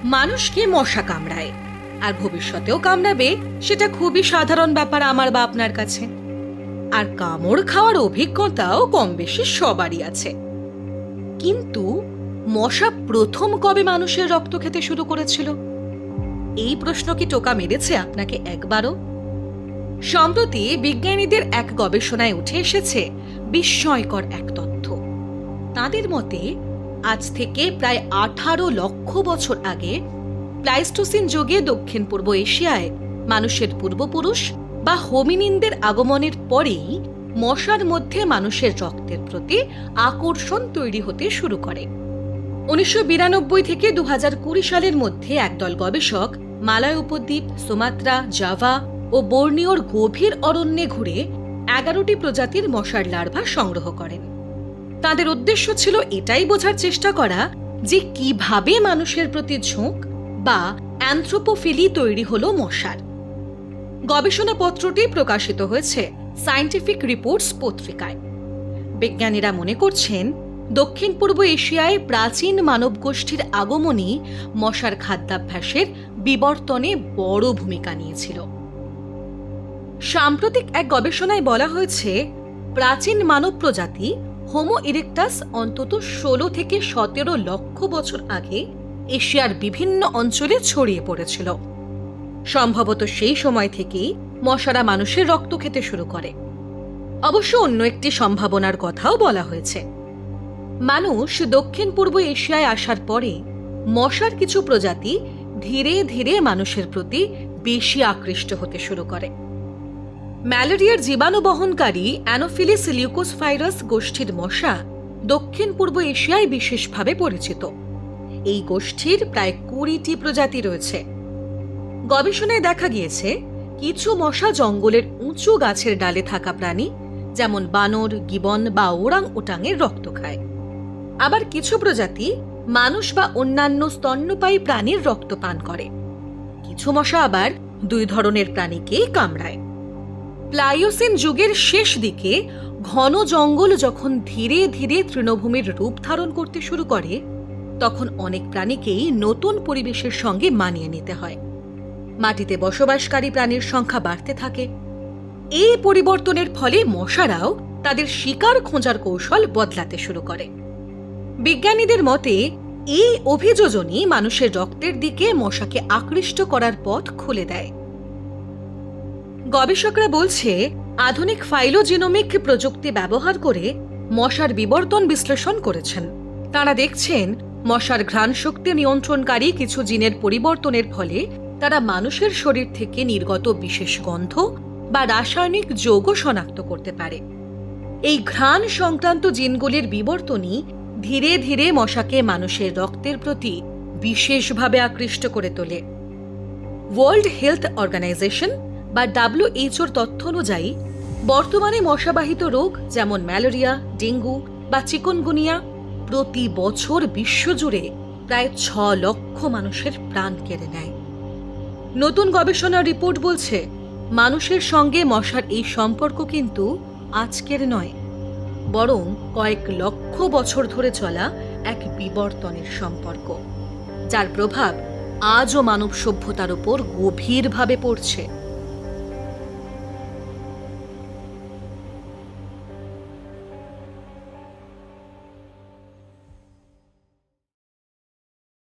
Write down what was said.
মানুষকে মশা কামড়ায়, আর ভবিষ্যতেও কামড়াবে, সেটা খুবই সাধারণ ব্যাপার আমার বা আপনার কাছে। আর কামড় খাওয়ার অভিজ্ঞতাও কম বেশি সবারই আছে। কিন্তু মশা প্রথম কবে মানুষের রক্ত খেতে শুরু করেছিল? এই প্রশ্ন কি টোকা মেরেছে আপনাকে একবারও? সম্প্রতি বিজ্ঞানীদের এক গবেষণায় উঠে এসেছে বিস্ময়কর এক তথ্য। তাদের মতে আজ থেকে প্রায় 18 লক্ষ বছর আগে প্লাইস্টোসিন যুগে দক্ষিণ পূর্ব এশিয়ায় মানুষের পূর্বপুরুষ বা হোমিনিনদের আগমনের পরেই মশার মধ্যে মানুষের রক্তের প্রতি আকর্ষণ তৈরি হতে শুরু করে। 1992 থেকে 2020 সালের মধ্যে একদল গবেষক মালয় উপদ্বীপ, সুমাত্রা, জাভা ও বোর্নিওর গভীর অরণ্যে ঘুরে 11টি প্রজাতির মশার লার্ভা সংগ্রহ করেন। তাদের উদ্দেশ্য ছিল এটাই বোঝার চেষ্টা করা যে কিভাবে মানুষের প্রতি ঝোঁক বা অ্যানথ্রোপোফিলি তৈরি হলো মশার। গবেষণাপত্রটি প্রকাশিত হয়েছে সায়েন্টিফিক রিপোর্টস পত্রিকায়। বিজ্ঞানীরা মনে করছেন দক্ষিণ পূর্ব এশিয়ায় প্রাচীন মানব গোষ্ঠীর আগমনই মশার খাদ্যাভ্যাসের বিবর্তনে বড় ভূমিকা নিয়েছিল। সাম্প্রতিক এক গবেষণায় বলা হয়েছে প্রাচীন মানব প্রজাতি হোমো ইরেক্টাস অন্তত 16 থেকে 17 লক্ষ বছর আগে এশিয়ার বিভিন্ন অঞ্চলে ছড়িয়ে পড়েছিল। সম্ভবত সেই সময় থেকেই মশারা মানুষের রক্ত খেতে শুরু করে। অবশ্য অন্য একটি সম্ভাবনার কথাও বলা হয়েছে। মানুষ দক্ষিণ পূর্ব এশিয়ায় আসার পরে মশার কিছু প্রজাতি ধীরে ধীরে মানুষের প্রতি বেশি আকৃষ্ট হতে শুরু করে। ম্যালেরিয়ার জীবাণু বহনকারী অ্যানোফিলিস লিউকোসফাইরাস গোষ্ঠীর মশা দক্ষিণ পূর্ব এশিয়ায় বিশেষভাবে পরিচিত। এই গোষ্ঠীর প্রায় 20টি প্রজাতি রয়েছে। গবেষণায় দেখা গিয়েছে কিছু মশা জঙ্গলের উঁচু গাছের ডালে থাকা প্রাণী যেমন বানর, গিবন বা ওরাং ওটাংয়ের রক্ত খায়। আবার কিছু প্রজাতি মানুষ বা অন্যান্য স্তন্যপায়ী প্রাণীর রক্ত পান করে। কিছু মশা আবার 2 ধরনের প্রাণীকেই কামড়ায়। প্লাইওসিন যুগের শেষ দিকে ঘন জঙ্গল যখন ধীরে ধীরে তৃণভূমির রূপ ধারণ করতে শুরু করে, তখন অনেক প্রাণীকেই নতুন পরিবেশের সঙ্গে মানিয়ে নিতে হয়। মাটিতে বসবাসকারী প্রাণীর সংখ্যা বাড়তে থাকে। এই পরিবর্তনের ফলে মশারাও তাদের শিকার খোঁজার কৌশল বদলাতে শুরু করে। বিজ্ঞানীদের মতে এই অভিযোজনই মানুষের রক্তের দিকে মশাকে আকৃষ্ট করার পথ খুলে দেয়। গবেষকরা বলছে আধুনিক ফাইলোজিনোমিক প্রযুক্তি ব্যবহার করে মশার বিবর্তন বিশ্লেষণ করেছেন। তারা দেখছেন মশার ঘ্রাণ শক্তি নিয়ন্ত্রণকারী কিছু জিনের পরিবর্তনের ফলে তারা মানুষের শরীর থেকে নির্গত বিশেষ গন্ধ বা রাসায়নিক যৌগ শনাক্ত করতে পারে। এই ঘ্রাণ সংক্রান্ত জিনগুলির বিবর্তনই ধীরে ধীরে মশাকে মানুষের রক্তের প্রতি বিশেষভাবে আকৃষ্ট করে তোলে। ওয়ার্ল্ড হেলথ অর্গানাইজেশন বা WHO তথ্য অনুযায়ী বর্তমানে মশাবাহিত রোগ যেমন ম্যালেরিয়া, ডেঙ্গু বা চিকুনগুনিয়া প্রতি বছর বিশ্বজুড়ে প্রায় 6 লক্ষ মানুষের প্রাণ কেড়ে নেয়। নতুন গবেষণার রিপোর্ট বলছে মানুষের সঙ্গে মশার এই সম্পর্ক কিন্তু আজকের নয়, বরং কয়েক লক্ষ বছর ধরে চলা এক বিবর্তনের সম্পর্ক, যার প্রভাব আজও মানব সভ্যতার উপর গভীরভাবে পড়ছে।